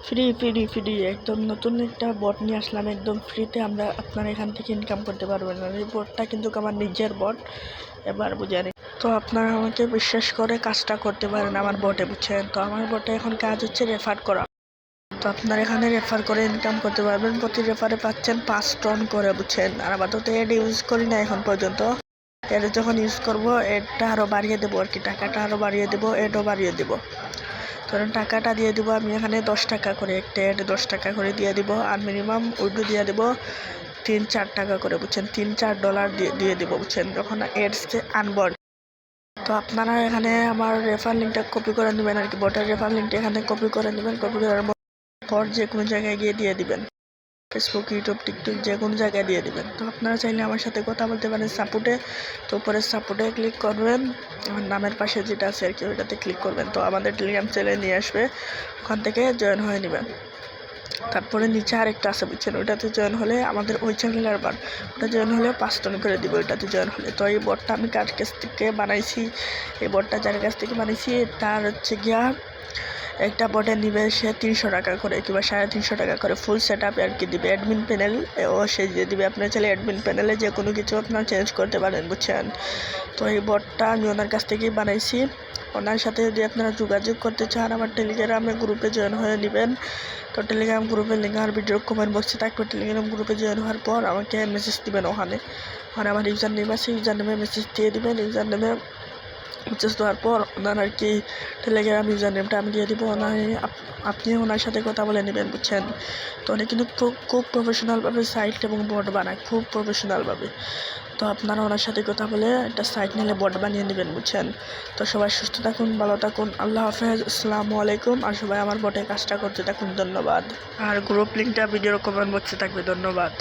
Free একদম নতুন একটা বট নিয়ে আসলাম, একদম ফ্রিতে আমরা আপনারা এখান থেকে ইনকাম করতে পারবেন। আর এই বটটা কিন্তু আমার নিজের বট, এবার বুঝে নিন। তো আপনারা আমাকে বিশ্বাস করে কাজটা করতে পারেন আমার বটে, বুঝছেন? তো আমার বটে এখন কাজ হচ্ছে রেফার করা। তো আপনারা এখানে রেফার করে ইনকাম করতে পারবেন, প্রতি রেফারে পাচ্ছেন 5 টন করে, বুঝছেন? আর আপাতত এড ইউজ করি না এখন পর্যন্ত, এড যখন ইউজ করবো এডটা আরও বাড়িয়ে দেবো আর কি, টাকাটা আরও বাড়িয়ে দেবো, এডও বাড়িয়ে দেবো। ধরেন টাকাটা দিয়ে দিব আমি এখানে 10 টাকা করে, একটা এড 10 টাকা করে দিয়ে দিব, আর মিনিমাম উইড্রো দিয়ে দেবো 3-4 টাকা করে, বুঝছেন? $3-4 দিয়ে দিব, বুঝছেন? যখন এডসকে আনবো। তো আপনারা এখানে আমার রেফার লিঙ্কটা কপি করে নেবেন আর কি, বটের রেফার লিঙ্কটা এখানে কপি করে নেবেন। কপি করার পর যে কোনো জায়গায় গিয়ে দিয়ে দিবেন, ফেসবুক, ইউটিউব, টিকটক যে কোনো জায়গায় দিয়ে দিবেন। তো আপনারা চাইলে আমার সাথে কথা বলতে পারেন সাপোর্টে। তো উপরে সাপোর্টে ক্লিক করবেন, আমার নামের পাশে যেটা আছে আর কি ওইটাতে ক্লিক করবেন। তো আমাদের টেলিগ্রাম চ্যানেলে নিয়ে আসবে, ওখান থেকে জয়েন হয়ে নেবেন। তারপরে নিচে আরেকটা আছে, বুঝছেন? ওইটাতে জয়েন হলে আমাদের ওই চ্যানেলের বার, ওটা জয়েন হলে 5 টন করে দিব ওইটাতে জয়েন হলে। তো এই বটটা আমি কার কাছ থেকে বানাইছি, এই বটটা যার কাছ থেকে বানাইছি তার হচ্ছে গিয়া একটা বটে নিবে সে 300 টাকা করে কিংবা 350 টাকা করে, ফুল সেট আপ আর কি দিবে। অ্যাডমিন প্যানেল ও সে দিয়ে দিবে, আপনার চাইলে অ্যাডমিন প্যানেলে যে কোনো কিছু আপনার চেঞ্জ করতে পারেন, বুঝছেন? তো এই বটটা আমি ওনার কাছ থেকেই বানাইছি। ওনার সাথে যদি আপনারা যোগাযোগ করতে চান আমার টেলিগ্রামে গ্রুপে জয়েন হয়ে নেবেন। তো টেলিগ্রাম গ্রুপের লিঙ্ক আমার ভিডিওর কমেন্ট বক্সে থাকবে। টেলিগ্রাম গ্রুপে জয়েন হওয়ার পর আমাকে মেসেজ দিবেন, ওখানে আমার ইউজার নেম আছে, ইউজার নেমে মেসেজ দিয়ে দিবেন। ইউজার নেমে মেসেজ দেওয়ার পর ওনার আর কি টেলিগ্রাম ইউজার নেমটা আমি দিয়ে দিব, আপনি ওনার সাথে কথা বলে নেবেন, বুঝছেন? তো উনি কিন্তু খুব প্রফেশনালভাবে সাইট এবং বট বানায়, খুব প্রফেশনালভাবে। তো আপনারা ওনার সাথে কথা বলে একটা সাইট নিলে বট বানিয়ে নেবেন, বুঝছেন? তো সবাই সুস্থ থাকুন, ভালো থাকুন, আল্লাহ হাফেজ, আসসালামু আলাইকুম। আর সবাই আমার বটে কাজটা করতে থাকুন, ধন্যবাদ। আর গ্রুপ লিঙ্কটা ভিডিওর কমেন্ট বক্সে থাকবে, ধন্যবাদ।